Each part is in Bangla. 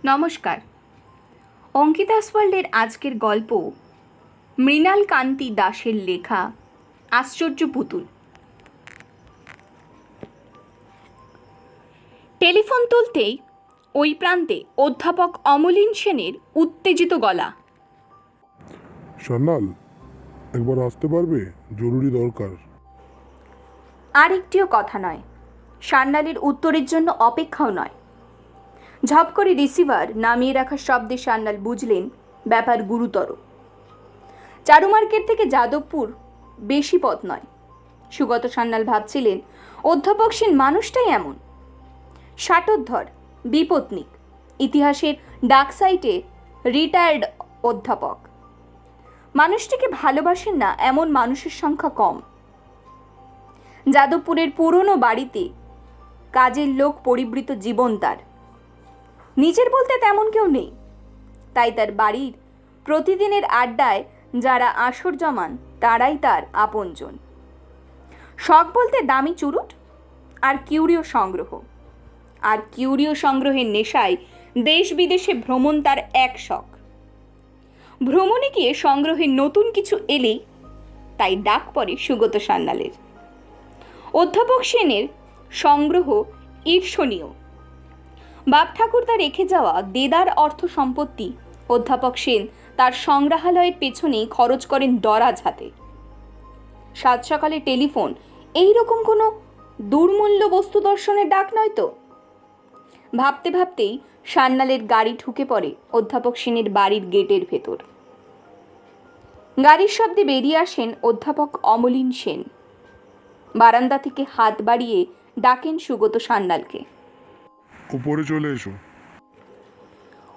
নমস্কার। অঙ্কিতাস ওয়ার্ল্ডের আজকের গল্প মৃণাল কান্তি দাসের লেখা আশ্চর্য পুতুল। টেলিফোন তুলতেই ওই প্রান্তে অধ্যাপক অমলিন সেনের উত্তেজিত গলা। সান্যাল, একবার আসতে পারবে? জরুরি দরকার। আর একটিও কথা নয়, সান্যালের উত্তরের জন্য অপেক্ষাও নয়। ঝপ করে রিসিভার নামিয়ে রাখার শব্দে সান্যাল বুঝলেন ব্যাপার গুরুতর। চারু মার্কেট থেকে যাদবপুর বেশি পথ নয়। সুগত সান্যাল ভাবছিলেন অধ্যাপক সেন মানুষটাই এমন, ষাটোদ্ধর, বিপত্নিক, ইতিহাসের ডাক সাইটে রিটায়ার্ড অধ্যাপক। মানুষটিকে ভালোবাসেন না এমন মানুষের সংখ্যা কম। যাদবপুরের পুরনো বাড়িতে কাজের লোক পরিবৃত জীবন তার, নিজের বলতে তেমন কেউ নেই। তাই তার বাড়ির প্রতিদিনের আড্ডায় যারা আসর জমান তারাই তার আপনজন। শখ বলতে দামি চুরুট আর কিউরিও সংগ্রহের নেশায় দেশ বিদেশে ভ্রমণ তার এক শখ। ভ্রমণে গিয়ে সংগ্রহের নতুন কিছু এলেই তাই ডাক পড়ে সুগত সান্যালের। অধ্যাপক সেনের সংগ্রহ ঈর্ষণীয়। বাপ ঠাকুরদা রেখে যাওয়া দেদার অর্থ সম্পত্তি অধ্যাপক সেন তার সংগ্রহালয়ের পেছনেই খরচ করেন দরাজ হাতে। সাত সকালে টেলিফোন এইরকম কোনো দুর্মূল্য বস্তু দর্শনের ডাক নয় তো। ভাবতে ভাবতেই সান্যালের গাড়ি ঢুকে পড়ে অধ্যাপক সেনের বাড়ির গেটের ভেতর। গাড়ির শব্দে বেরিয়ে আসেন অধ্যাপক অমলিন সেন। বারান্দা থেকে হাত বাড়িয়ে ডাকেন সুগত সান্যালকে। উপরে চলে এসো।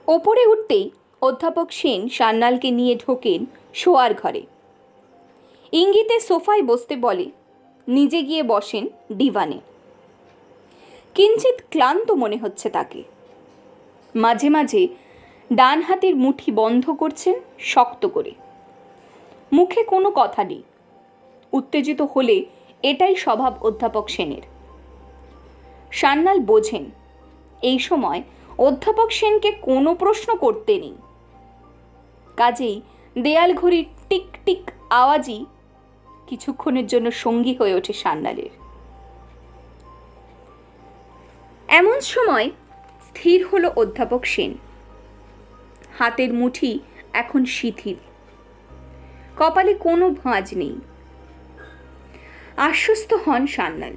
ওপরে উঠতেই অধ্যাপক সেন সান্যালকে নিয়ে ঢোকেন শোয়ার ঘরে। ইঙ্গিতে সোফায় বসতে বলে, নিজে গিয়ে বসেন ডিভানে। কিঞ্চিত ক্লান্ত মনে হচ্ছে তাকে। মাঝে মাঝে ডান হাতের মুঠি বন্ধ করছেন শক্ত করে। মুখে কোনো কথা নেই। উত্তেজিত হলে এটাই স্বভাব অধ্যাপক সেনের। সান্যাল বোঝেন এই সময় অধ্যাপক সেনকে কোনো প্রশ্ন করতে নেই। কাজেই দেয়াল ঘড়ির টিক টিক আওয়াজই কিছুক্ষণের জন্য সঙ্গী হয়ে ওঠে সান্যালের। এমন সময় স্থির হলো অধ্যাপক সেন। হাতের মুঠি এখন শিথিল, কপালে কোনো ভাঁজ নেই। আশ্বস্ত হন সান্যাল।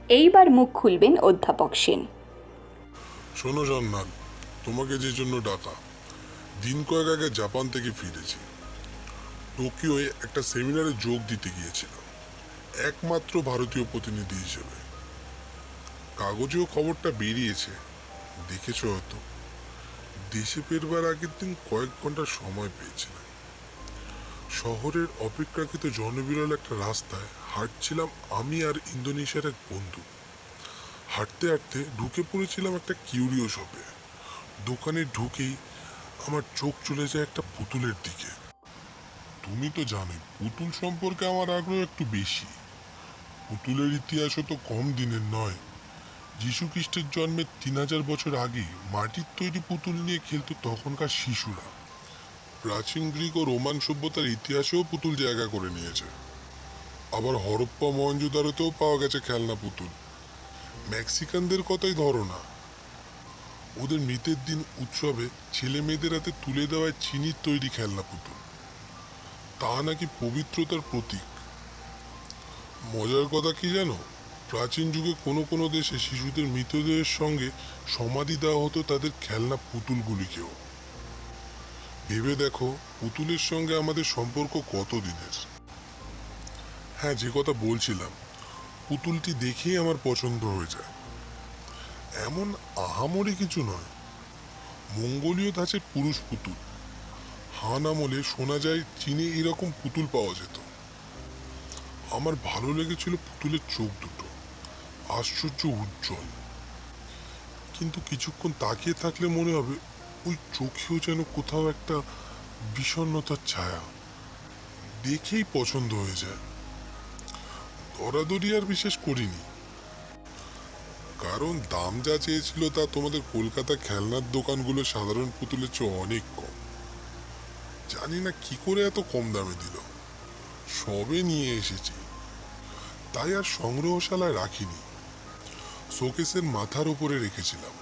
এইবার মুখ খুলবেন অধ্যাপক সেন। শোনো সান্যাল, তোমাকে যে জন্য ডাকা, দিন কয়েক আগে জাপান থেকে ফিরেছি। টোকিওয়ে একটা সেমিনারে যোগ দিতে গিয়েছিলাম, একমাত্র ভারতীয় প্রতিনিধি হিসেবে। কাগজেও খবরটা বেরিয়েছে, দেখেছো হয়তো। দেশে ফেরবার আগের দিন কয়েক ঘন্টা সময় পেয়েছিলাম। শহরের অপেক্ষাকৃত জনবিরল একটা রাস্তায় হাঁটছিলাম আমি আর ইন্দোনেশিয়ার এক বন্ধু। হাঁটতে হাঁটতে ঢুকে পড়েছিলাম একটা কিউরিও শপে। দোকানে ঢুকেই আমার চোখ চলে যায় একটা পুতুলের দিকে। তুমি তো জানোই পুতুল সম্পর্কে আমার আগ্রহ একটু বেশি। পুতুলের ইতিহাসও তো কম দিনের নয়। যীশু খ্রিস্টের জন্মের 3000 বছর আগে মাটির তৈরি পুতুল নিয়ে খেলতো তখনকার শিশুরা। প্রাচীন গ্রিক ও রোমান সভ্যতার ইতিহাসেও পুতুল জায়গা করে নিয়েছে। আবার হরপ্পা মহেঞ্জোদারোতেও পাওয়া গেছে খেলনা পুতুল। মেক্সিকানদের কথাই ধরো না, ওদের মৃতের দিন উৎসবে ছেলে মেয়েদের হাতে তুলে দেওয়ায় চিনির তৈরি খেলনা পুতুল, তা নাকি পবিত্রতার প্রতীক। মজার কথা কি জানো, প্রাচীন যুগে কোনো কোনো দেশে শিশুদের মৃতদেহের সঙ্গে সমাধি দেওয়া হতো তাদের খেলনা পুতুলগুলিকেও। ভেবে দেখো পুতুলের সঙ্গে আমাদের সম্পর্ক কত দিনের। হ্যাঁ, যে কথা বলছিলাম, পুতুলটি দেখেই আমার পছন্দ হয়ে যায়। এমন আহামরি কিছু নয়, মঙ্গোলীয় ধাঁচের পুরুষ পুতুল। হান আমলে শোনা যায় চীনে এরকম পুতুল পাওয়া যেত। আমার ভালো লেগেছিল পুতুলের চোখ দুটো, আশ্চর্য উজ্জ্বল। কিন্তু কিছুক্ষণ তাকিয়ে থাকলে মনে হবে ওই চোখেও যেন কোথাও একটা বিষণ্ণতার ছায়া। দেখেই পছন্দ হয়ে যায়। দরাদরি আর বিশেষ করিনি। কারণ দাম যা চেয়েছিল তা তোমাদের কলকাতা খেলনার দোকানগুলো সাধারণ পুতুলের চেয়ে অনেক কম। জানি না কি করে এত কম দামে দিল। সবে নিয়ে এসেছি, তাই আর সংগ্রহশালায় রাখিনি, শোকেসের মাথার উপরে রেখেছিলাম।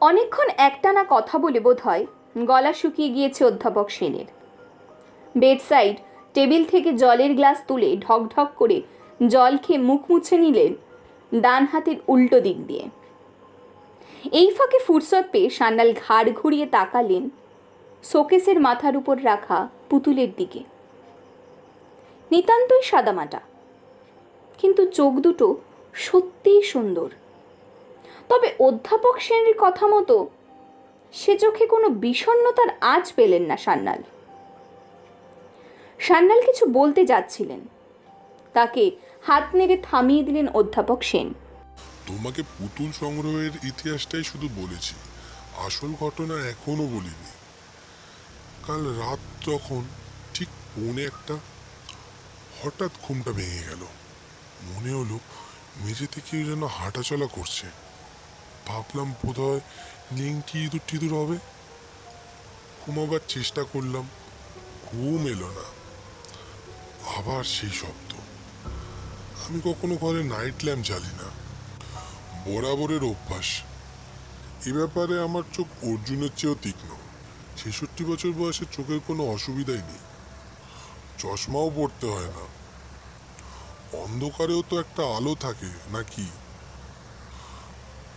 অনেকক্ষণ একটানা কথা বলে বোধ হয় গলা শুকিয়ে গিয়েছে অধ্যাপক সেনের। বেডসাইড টেবিল থেকে জলের গ্লাস তুলে ঢকঢক করে জল খেয়ে মুখ মুছে নিলেন ডান হাতের উল্টো দিক দিয়ে। এই ফাঁকে ফুরসত পেয়ে সান্যাল ঘাড় ঘুরিয়ে তাকালেন শোকেসের মাথার উপর রাখা পুতুলের দিকে। নিতান্তই সাদামাটা, কিন্তু চোখ দুটো সত্যিই সুন্দর। তবে অধ্যাপক সেনের কথা মতো সে চোখে কোনো বিষণ্ণতার আঁচ পেলেন না সান্যাল। সান্যাল কিছু বলতে যাচ্ছিলেন, তাকে হাত নেড়ে থামিয়ে দিলেন অধ্যাপক সেন। তোমাকে পুতুল সংগ্রহের ইতিহাসটাই শুধু বলেছি, আসল ঘটনা এখনো বলিনি। কাল রাত তখন ঠিক 1:45 হঠাৎ ঘুমটা ভেঙে গেল। মনে হলো মেঝেতে কেউ যেন হাঁটাচলা করছে। ভাবলাম বোধহয় নেংটি ইঁদুর টিঁদুর হবে। ঘুমাবার চেষ্টা করলাম, ঘুম এলো না। আবার সেই শব্দ। আমি কখনো ঘরে নাইট ল্যাম্প জ্বালি না, বরাবরের অভ্যাস। এ ব্যাপারে আমার চোখ অর্জুনের চেয়েও তীক্ষ্ণ। 66 বছর বয়সে চোখের কোনো অসুবিধাই নেই, চশমাও পড়তে হয় না। অন্ধকারেও তো একটা আলো থাকে নাকি?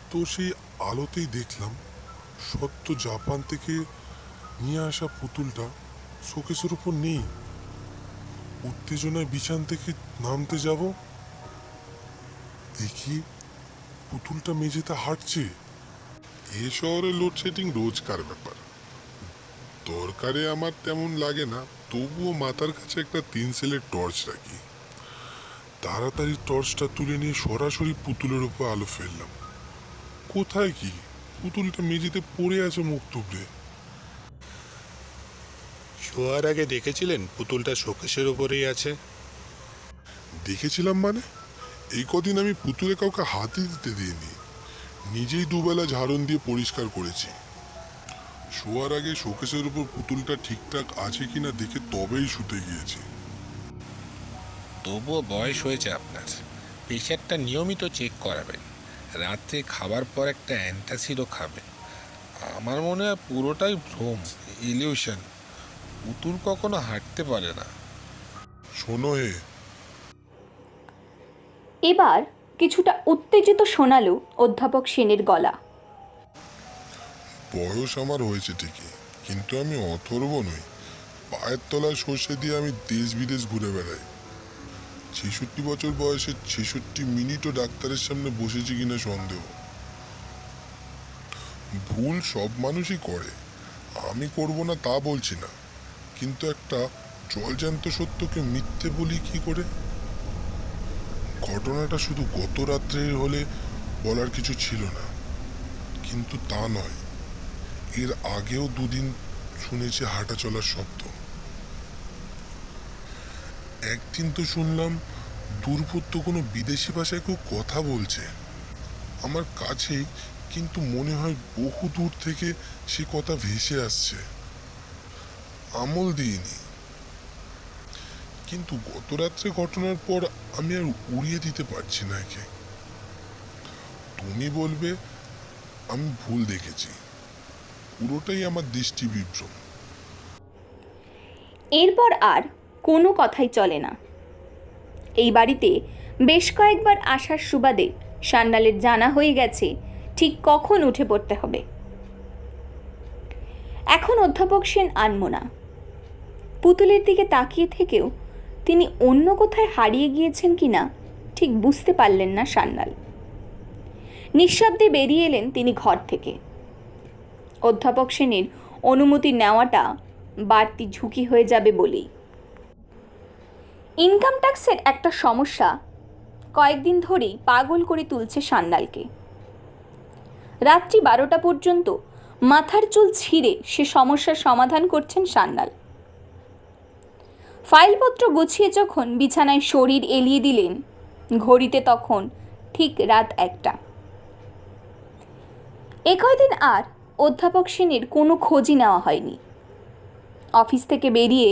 তো সেই আলোতেই দেখলাম সত্য জাপান থেকে নিয়ে আসা পুতুলটা শোকেসের উপর নেই। উত্তেজনায় বিছান থেকে নামতে যাব, দেখি পুতুলটা মেঝেতে হাঁটছে। এ শহরে লোডশেডিং রোজকার ব্যাপার। দরকারে আমার তেমন লাগে না, তবুও মাথার কাছে একটা 3 সেলের টর্চ রাখি। তাড়াতাড়ি টর্চটা তুলে নিয়ে সরাসরি পুতুলের উপর আলো ফেললাম। কোথায় কি, পুতুলটা মেঝেতে পড়ে আছে মুখ তুবড়ে। শোয়ার আগে দেখেছিলেন পুতুলটা শোকেসের উপরেই আছে? দেখেছিলাম মানে? এই কদিন আমি পুতুলে কাউকে হাতই দিতে দিইনি, নিজেই দুবেলা ঝাড়ন দিয়ে পরিষ্কার করেছি। শোয়ার আগে শোকেসের উপর পুতুলটা ঠিকঠাক আছে কিনা দেখে তবেই শুতে গিয়েছি। তবুও বয়স হয়েছে আপনার, প্রেশারটা নিয়মিত চেক করাবেন। রাত্রে খাবার পর একটা অ্যান্টাসিডও খাবেন। আমার মনে হয় পুরোটাই ভ্রম, ইলিউশন। পুতুল কখনো হাঁটতে পারে না। শোনো হে, এবার কিছুটা উত্তেজিত শোনালো অধ্যাপক সেনের গলা। বয়স আমার হয়েছে ঠিকই, কিন্তু আমি অথর্ব নই। পায়ের তলায় সর্ষে দিয়ে আমি দেশ বিদেশ ঘুরে বেড়াই। 66 বছর বয়সে 66 মিনিটও ডাক্তারের সামনে বসেছি কিনা সন্দেহ। ভুল সব মানুষই করে, আমি করব না তা বলছি না, কিন্তু একটা জলজ্যান্ত সত্যকে মিথ্যে বলি কি করে? ঘটনাটা শুধু গত রাত্রের হলে বলার কিছু ছিল না, কিন্তু তা নয়। এর আগেও 2 দিন শুনেছি হাঁটা চলার শব্দ। একদিন তো শুনলাম দূরবর্তী কোনো বিদেশি ভাষায় কেউ কথা বলছে আমার কাছেই, কিন্তু মনে হয় বহু দূর থেকে সে কথা ভেসে আসছে। আমল দিইনি, কিন্তু গত রাত্রে ঘটনার পর আমি আর উড়িয়ে দিতে পারছি না একে। তুমি বলবে আমি ভুল দেখেছি, পুরোটাই আমার দৃষ্টি বিভ্রম। এরপর আর কোনো কথাই চলে না। এই বাড়িতে বেশ কয়েকবার আসার সুবাদে সান্যালের জানা হয়ে গেছে ঠিক কখন উঠে পড়তে হবে। এখন অধ্যাপক সেন আনমো না। পুতুলের দিকে তাকিয়ে থেকেও তিনি অন্য কোথায় হারিয়ে গিয়েছেন কিনা ঠিক বুঝতে পারলেন না সান্যাল। নিঃশব্দে বেরিয়ে এলেন তিনি ঘর থেকে। অধ্যাপক সেনের অনুমতি নেওয়াটা বাড়তি ঝুঁকি হয়ে যাবে বলেই। ইনকাম ট্যাক্সের একটা সমস্যা কয়েকদিন ধরেই পাগল করে তুলছে সান্যালকে। রাত্রি 12টা পর্যন্ত মাথার চুল ছিঁড়ে সে সমস্যার সমাধান করছেন সান্যাল। ফাইলপত্র গুছিয়ে যখন বিছানায় শরীর এলিয়ে দিলেন, ঘড়িতে তখন ঠিক রাত 1টা। এ কয়দিন আর অধ্যাপক সেনের কোনো খোঁজই নেওয়া হয়নি। অফিস থেকে বেরিয়ে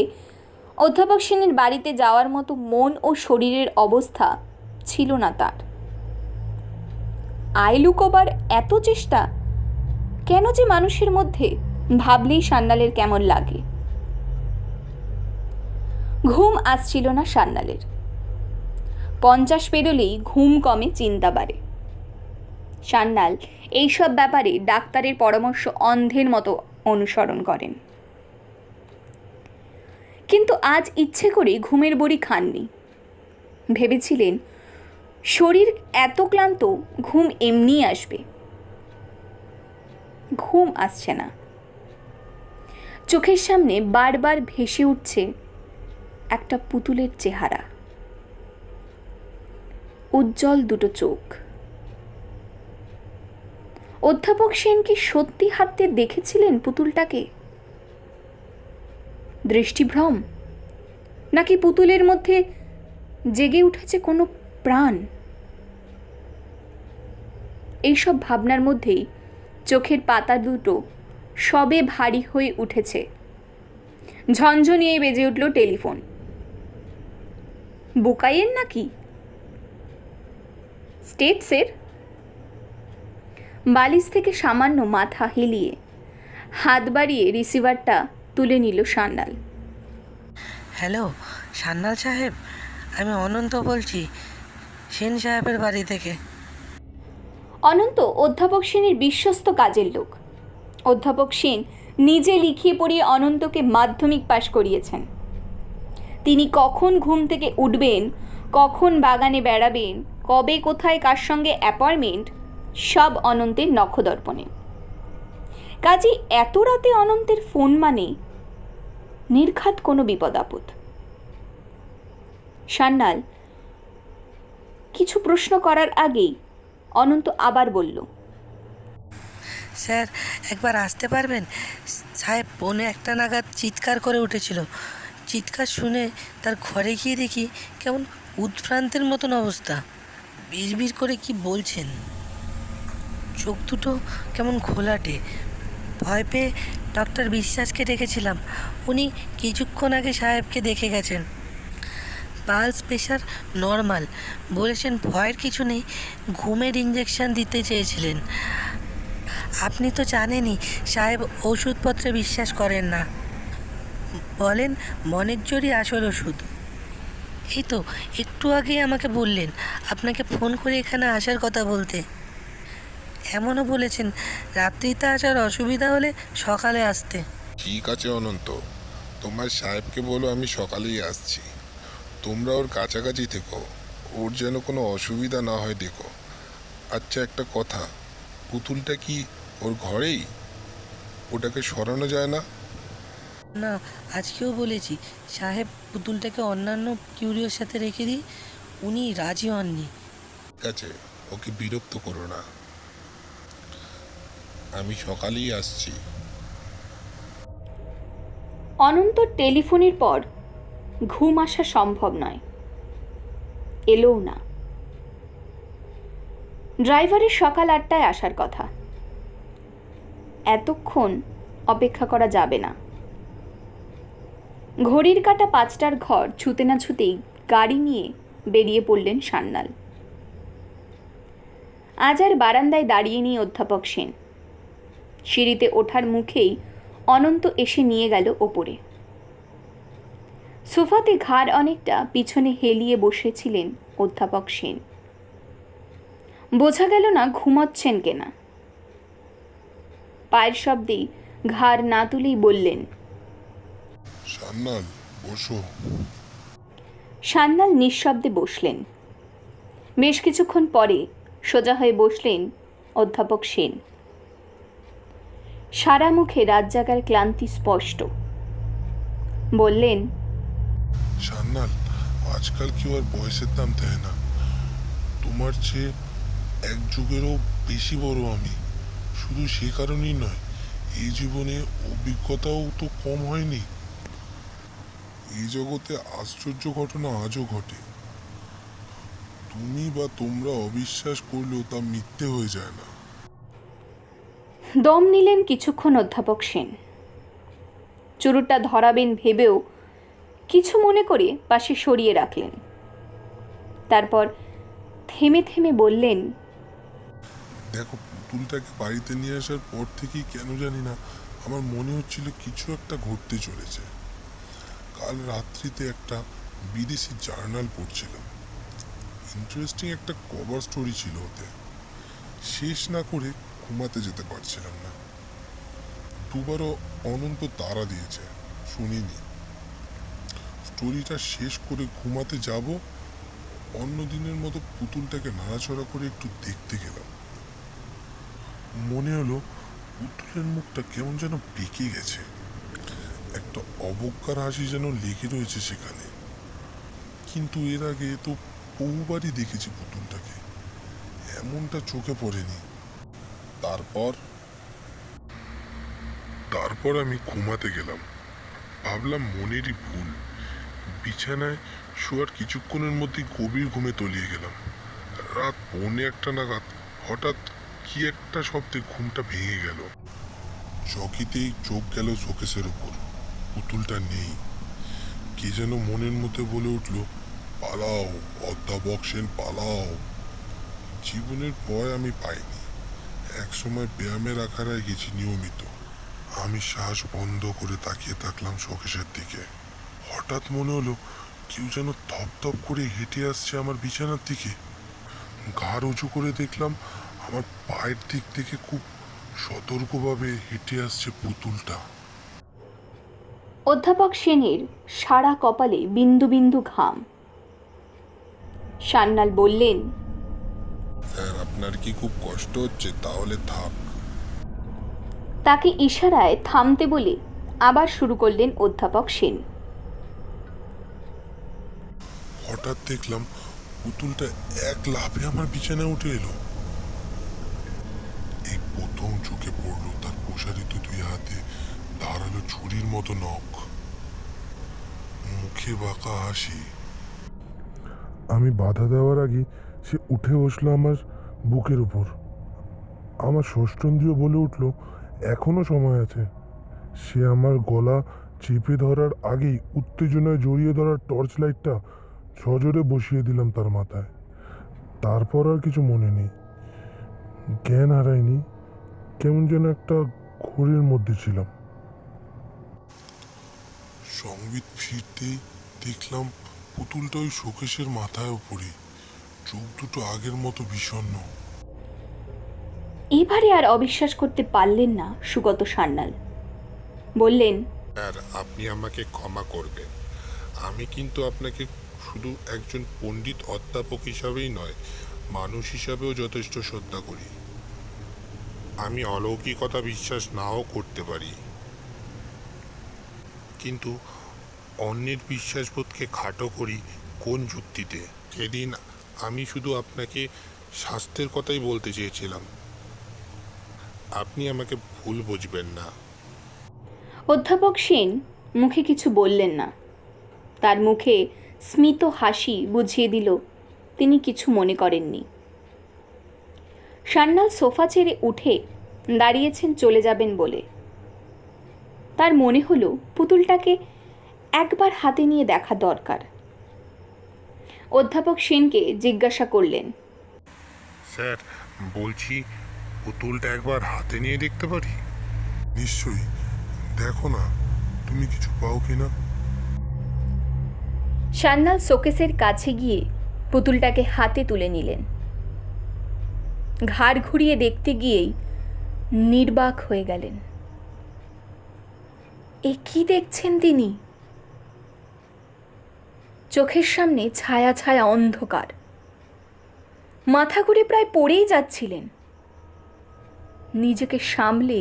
অধ্যাপক সেনের বাড়িতে যাওয়ার মতো মন ও শরীরের অবস্থা ছিল না তার। আয় লুকোবার এত চেষ্টা কেন যে মানুষের মধ্যে, ভাবলেই সান্যালের কেমন লাগে। ঘুম আসছিল না সান্যালের। 50 পেরোলেই ঘুম কমে, চিন্তা বাড়ে। সান্যাল এইসব ব্যাপারে ডাক্তারের পরামর্শ অন্ধের মতো অনুসরণ করেন। কিন্তু আজ ইচ্ছে করে ঘুমের বড়ি খাননি। ভেবেছিলেন শরীর এত ক্লান্ত, ঘুম এমনিই আসবে। ঘুম আসছে না। চোখের সামনে বারবার ভেসে উঠছে একটা পুতুলের চেহারা, উজ্জ্বল দুটো চোখ। অধ্যাপক সেন কি সত্যি হাঁটতে দেখেছিলেন পুতুলটাকে? দৃষ্টিভ্রম, নাকি পুতুলের মধ্যে জেগে উঠেছে কোনো প্রাণ? এইসব ভাবনার মধ্যেই চোখের পাতা দুটো সবে ভারী হয়ে উঠেছে। ঝনঝনিয়ে বেজে উঠল টেলিফোন। বুকাইয়ের নাকি? স্টেটসের? বালিশ থেকে সামান্য মাথা হেলিয়ে হাত বাড়িয়ে রিসিভারটা তুলে নিল সান্যাল। হ্যালো সান্যাল সাহেব, আমি অনন্ত বলছি সেন সাহেবের বাড়ি থেকে। অনন্ত অধ্যাপক সেনের বিশ্বস্ত কাজের লোক। অধ্যাপক সেন নিজে লিখিয়ে পড়িয়ে অনন্তকে মাধ্যমিক পাশ করিয়েছেন। তিনি কখন ঘুম থেকে উঠবেন, কখন বাগানে বেড়াবেন, কবে কোথায় কার সঙ্গে অ্যাপয়েন্টমেন্ট, সব অনন্তের নখদর্পণে। কাজে এত রাতে অনন্তের ফোন মানে নির্ঘাত কোনো বিপদ আপদ। সান্যাল কিছু প্রশ্ন করার আগেই অনন্ত আবার বলল, স্যার একবার আসতে পারবেন? সাহেব 1:45 নাগাদ চিৎকার করে উঠেছিল। চিৎকার শুনে তার ঘরে গিয়ে দেখি কেমন উদ্ভ্রান্তের মতন অবস্থা, বিড়বিড় করে কি বলছেন, চোখ দুটো কেমন ঘোলাটে। ভয় পেয়ে ডক্টর বিশ্বাসকে ডেকেছিলাম, উনি কিছুক্ষণ আগে সাহেবকে দেখে গেছেন। পালস প্রেশার নর্মাল বলেছেন, ভয়ের কিছু নেই, ঘুমের ইঞ্জেকশন দিতে চেয়েছিলেন। আপনি তো জানেনই সাহেব ওষুধপত্রে বিশ্বাস করেন না, বলেন মনের জোরই আসল ওষুধ। এই তো একটু আগেই আমাকে বললেন আপনাকে ফোন করে এখানে আসার কথা বলতে। এমনও বলেছেন রাত্রিতে আসার অসুবিধা হলে সকালে আসতে। ঠিক আছে অনন্ত, তোমার সাহেবকে বলো আমি সকালেই আসছি। তোমরা ওর কাছাকাছি থেকো, ওর যেন কোনো অসুবিধা না হয় দেখো। আচ্ছা একটা কথা, পুতুলটা কি ওর ঘরেই? ওটাকে সরানো যায় না? না, আজকেও বলেছি সাহেব পুতুলটাকে অন্যান্য কিউরিওর সাথে রেখে দিই, উনি রাজি হননি। ঠিক আছে, ওকে বিরক্ত করো না, আমি সকালেই আসছি। অনন্ত টেলিফোনের পর ঘুম আসা সম্ভব নয়, এলোও না। ড্রাইভারের সকাল 8টায় আসার কথা, এতক্ষণ অপেক্ষা করা যাবে না। ঘড়ির কাঁটা 5টার ঘর ছুতে না ছুতেই গাড়ি নিয়ে বেরিয়ে পড়লেন সান্যাল। আজ আর বারান্দায় দাঁড়িয়ে নেই অধ্যাপক সেন। সিঁড়িতে ওঠার মুখেই অনন্ত এসে নিয়ে গেল ওপরে। সোফাতে ঘাড় অনেকটা পিছনে হেলিয়ে বসেছিলেন অধ্যাপক সেন। বোঝা গেল না ঘুমাচ্ছেন কিনা। পায়ের শব্দেই ঘাড় না তুলেই বললেন, সান্যাল বসো। সান্যাল নিঃশব্দে বসলেন। বেশ কিছুক্ষণ পরে সোজা হয়ে বসলেন অধ্যাপক সেন। সারা মুখে রাত জাগার ক্লান্তি স্পষ্ট। বললেন, সান্যাল, আজকাল কেউ আর বয়সের দাম দেয় না। তোমার চেয়ে 1 যুগেরও বেশি বড় আমি। শুধু সে কারণেই নয়, এই জীবনে অভিজ্ঞতাও তো কম হয়নি। এই জগতে আশ্চর্য ঘটনা আজও ঘটে। তুমি বা তোমরা অবিশ্বাস করলেও তা মিথ্যে হয়ে যায় না। দম নিলেন কিছুক্ষণ অধ্যাপক সেন। চুরুটটা ধরাবেন ভেবেও কিছু মনে করে পাশে সরিয়ে রাখলেন। তারপর থেমে থেমে বললেন, দেখো, পুতুলটাকে বাড়িতে নিয়ে আসার পর থেকেই কেন জানি না আমার মনে হচ্ছিল কিছু একটা ঘটতে চলেছে। কাল রাত্রিতে একটা বিদেশি জার্নাল পড়ছিলাম। ইন্টারেস্টিং একটা কভার স্টোরি ছিল ওতে। শেষ না করে ঘুমাতে যেতে পারছিলাম না। দুবারও অনন্ত তাড়া দিয়েছে, শুনিনি। স্টোরিটা শেষ করে ঘুমাতে যাব, অন্য দিনের মতো পুতুলটাকে নাড়াচড়া করে একটু দেখতে গেলাম। মনে হলো পুতুলের মুখটা কেমন যেন বেঁকে গেছে, একটা অবজ্ঞার হাসি যেন লেগে রয়েছে সেখানে। কিন্তু এর আগে তো বহুবারই দেখেছি পুতুলটাকে, এমনটা চোখে পড়েনি। তারপর আমি ঘুমাতে গেলাম। ভাবলাম মনেরই ভুল। বিছানায় শোয়ার কিছুক্ষণের মধ্যেই গভীর ঘুমে তলিয়ে গেলাম। রাত 1:45 নাগাদ হঠাৎ কি একটা শব্দে ঘুমটা ভেঙে গেল। চকিতেই চোখ গেল শোকেসের উপর। পুতুলটা নেই। কে যেন মনের মধ্যে বলে উঠল, পালাও অধ্যাপক সেন, পালাও। জীবনের ভয় আমি পাইনি। একসময় ব্যায়ামের আখাড়ায় গেছি নিয়মিত। আমি শ্বাস বন্ধ করে তাকিয়ে থাকলাম শোকেসের দিকে। হঠাৎ মনে হলো কেউ যেন ধপধপ করে হেঁটে আসছে আমার বিছানার দিকে। ঘাড় উঁচু করে দেখলাম আমার পায়ের দিক থেকে খুব সতর্কভাবে হেঁটে আসছে পুতুলটা। অধ্যাপক সেনের সারা কপালে বিন্দু বিন্দু ঘাম। সান্যাল বললেন, স্যার, আপনার কি খুব কষ্ট হচ্ছে? তাহলে থাক। তাকে ইশারায় থামতে বলে আবার শুরু করলেন অধ্যাপক সেন। হঠাৎ দেখলাম পুতুলটা এক লাফে আমার বিছানায় উঠে এলো। এই প্রথম চোখে পড়লো তার প্রসারিত 2 হাতে ধারালো ছুরির মতো নখ, মুখে বাঁকা হাসি। আমি বাধা দেওয়ার আগে সে উঠে বসলো আমার বুকের উপর। আমার ষষ্ঠেন্দ্রিয় বলে উঠল, এখনো সময় আছে। সে আমার গলা চেপে ধরার আগেই উত্তেজনায় জড়িয়ে ধরার টর্চ লাইটটা সজোরে বসিয়ে দিলাম তার মাথায়। তারপর আর কিছু মনে নেই। জ্ঞান হারায়নি, কেমন যেন একটা ঘোরের মধ্যে ছিলাম। সংবিত ফিরতেই দেখলাম পুতুলটা ওই শোকেসের মাথায় উপরে, চোখ দুটো আগের মতো বিষণ্ণ। এবারে আর অবিশ্বাস করতে পারলেন না সুগত সান্যাল। বললেন, আর আপনি আমাকে ক্ষমা করবেন। আমি কিন্তু আপনাকে শুধু একজন পণ্ডিত অধ্যাপক হিসাবেই নয়, মানুষ হিসাবেও যথেষ্ট শ্রদ্ধা করি। আমি অলৌকিকতা বিশ্বাস নাও করতে পারি, কিন্তু অন্যের বিশ্বাসবোধকে খাটো করি কোন যুক্তিতে? সেদিন আমি শুধু আপনাকে স্বাস্থ্যের কথাই বলতে চেয়েছিলাম। আপনি আমাকে ভুল বুঝবেন না। অধ্যাপক সেন মুখে কিছু বললেন না। তার মুখে স্মিত হাসি বুঝিয়ে দিল তিনি কিছু মনে করেননি। সান্যাল সোফা ছেড়ে উঠে দাঁড়িয়েছেন চলে যাবেন বলে। তার মনে হলো পুতুলটাকে একবার হাতে নিয়ে দেখা দরকার। অধ্যাপক সেনকে জিজ্ঞাসা করলেন, স্যার, বলছি পুতুলটা একবার হাতে নিয়ে দেখতে পারি? নিশ্চয়ই, দেখো না তুমি কিছু পাও কিনা। সান্যাল শোকেসের কাছে গিয়ে পুতুলটাকে হাতে তুলে নিলেন। ঘাড় ঘুরিয়ে দেখতে গিয়েই নির্বাক হয়ে গেলেন। এ কি দেখছেন তিনি? চোখের সামনে ছায়া ছায়া অন্ধকার। মাথা ঘুরে প্রায় পড়েই যাচ্ছিলেন। নিজেকে সামলে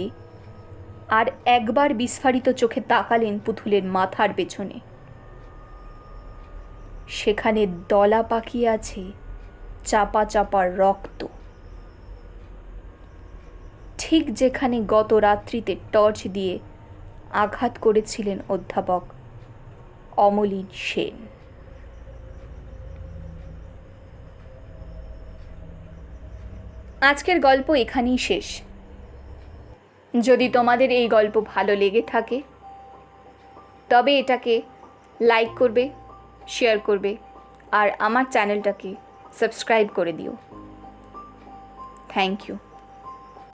আর একবার বিস্ফারিত চোখে তাকালেন পুতুলের মাথার পেছনে। সেখানে দলা পাকিয়ে আছে চাপা চাপা রক্ত, ঠিক যেখানে গত রাত্রিতে টর্চ দিয়ে আঘাত করেছিলেন অধ্যাপক অমলিন সেন। আজকের গল্প এখানেই শেষ। যদি তোমাদের এই গল্প ভালো লেগে থাকে তবে এটাকে লাইক করবে, শেয়ার করবে আর আমার চ্যানেলটাকে সাবস্ক্রাইব করে দিও। Thank you.